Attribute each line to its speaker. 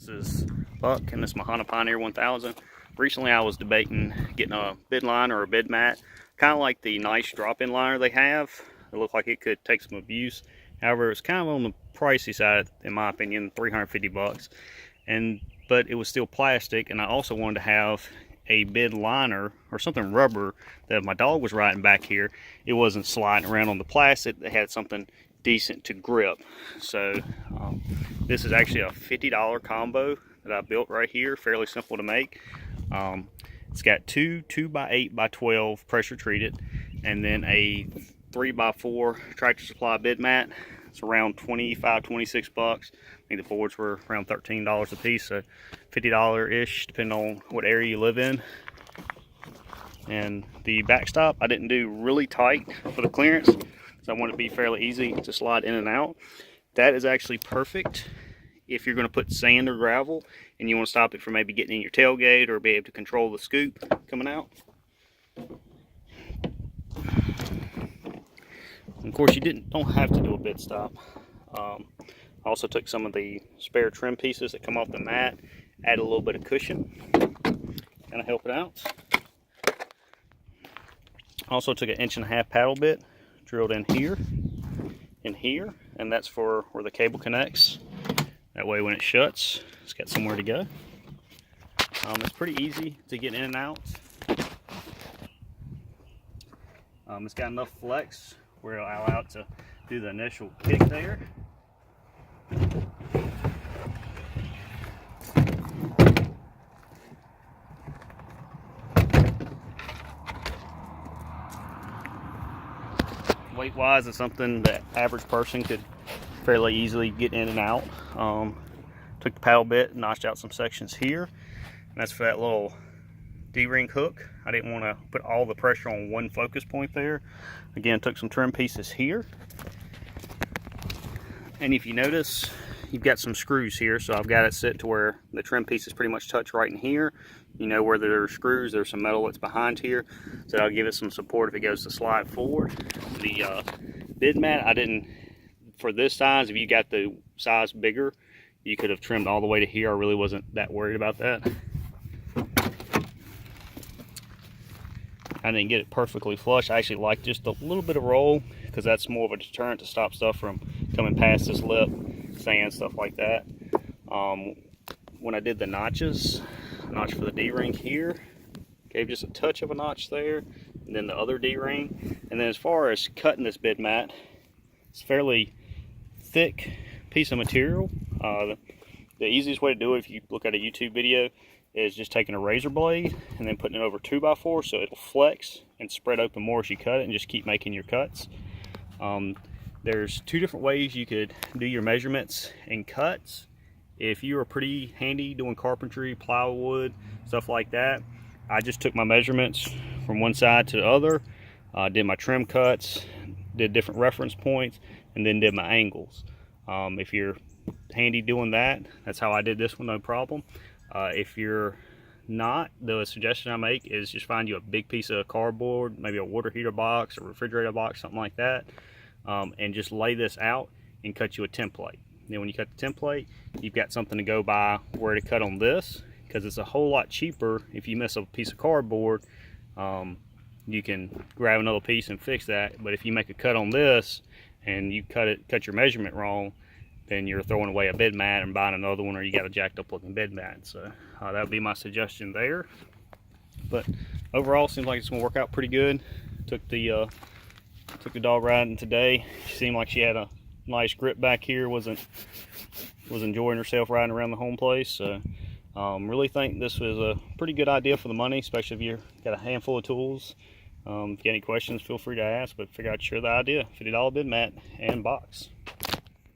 Speaker 1: This is Buck and this Mahana Pioneer 1000. Recently I was debating getting a bid line or a bid mat, kind of like the nice drop-in liner they have. It looked like it could take some abuse. However, it's kind of on the pricey side, in my opinion, 350 bucks. But it was still plastic, and I also wanted to have a bid liner or something rubber that if my dog was riding back here, it wasn't sliding around on the plastic. It had something decent to grip. So this is actually a $50 combo that I built right here, fairly simple to make. It's got two 2x8x12 pressure treated, and then a 3x4 Tractor Supply bid mat. It's around 25, 26 bucks. I think the boards were around $13 a piece, so $50-ish depending on what area you live in. And the backstop I didn't do really tight for the clearance, so I want it to be fairly easy to slide in and out. That is actually perfect if you're going to put sand or gravel and you want to stop it from maybe getting in your tailgate or be able to control the scoop coming out. And of course, you don't have to do a bid stop. I also took some of the spare trim pieces that come off the mat, add a little bit of cushion, kind of help it out. Also took an 1.5 inch paddle bit, drilled in here, and that's for where the cable connects. That way when it shuts, it's got somewhere to go. It's pretty easy to get in and out. It's got enough flex where it'll allow it to do the initial kick there. Weight wise, it's something that average person could fairly easily get in and out. Took the paddle bit, notched out some sections here, and that's for that little D-ring hook. I didn't want to put all the pressure on one focus point there. Again, took some trim pieces here, and if you notice, you've got some screws here, so I've got it set to where the trim pieces pretty much touch right in here. You know, where there are screws, there's some metal that's behind here, so that'll give it some support if it goes to slide forward. The bid mat, I didn't, for this size, if you got the size bigger, you could have trimmed all the way to here. I really wasn't that worried about that. I didn't get it perfectly flush. I actually like just a little bit of roll because that's more of a deterrent to stop stuff from coming past this lip, sand, stuff like that. When I did the notches, notch for the D-ring here, gave just a touch of a notch there, and then the other D-ring. And then as far as cutting this bid mat, it's a fairly thick piece of material. The easiest way to do it, if you look at a YouTube video, is just taking a razor blade and then putting it over 2x4 so it'll flex and spread open more as you cut it, and just keep making your cuts. There's two different ways you could do your measurements and cuts. If you are pretty handy doing carpentry, plywood, stuff like that, I just took my measurements from one side to the other, did my trim cuts, did different reference points, and then did my angles. If you're handy doing that, that's how I did this one, no problem. If you're not, the suggestion I make is just find you a big piece of cardboard, maybe a water heater box, a refrigerator box, something like that, and just lay this out and cut you a template. Then when you cut the template, you've got something to go by where to cut on this, because it's a whole lot cheaper. If you miss a piece of cardboard, you can grab another piece and fix that. But if you make a cut on this and you cut your measurement wrong, then you're throwing away a bid mat and buying another one, or you got a jacked up looking bid mat. So that would be my suggestion there. But overall, seems like it's gonna work out pretty good. Took the dog riding today. She seemed like she had a nice grip back here. Was enjoying herself riding around the home place. So really think this was a pretty good idea for the money, especially if you've got a handful of tools. If you got any questions, feel free to ask, but figure out, share the idea. $50 bid mat and box.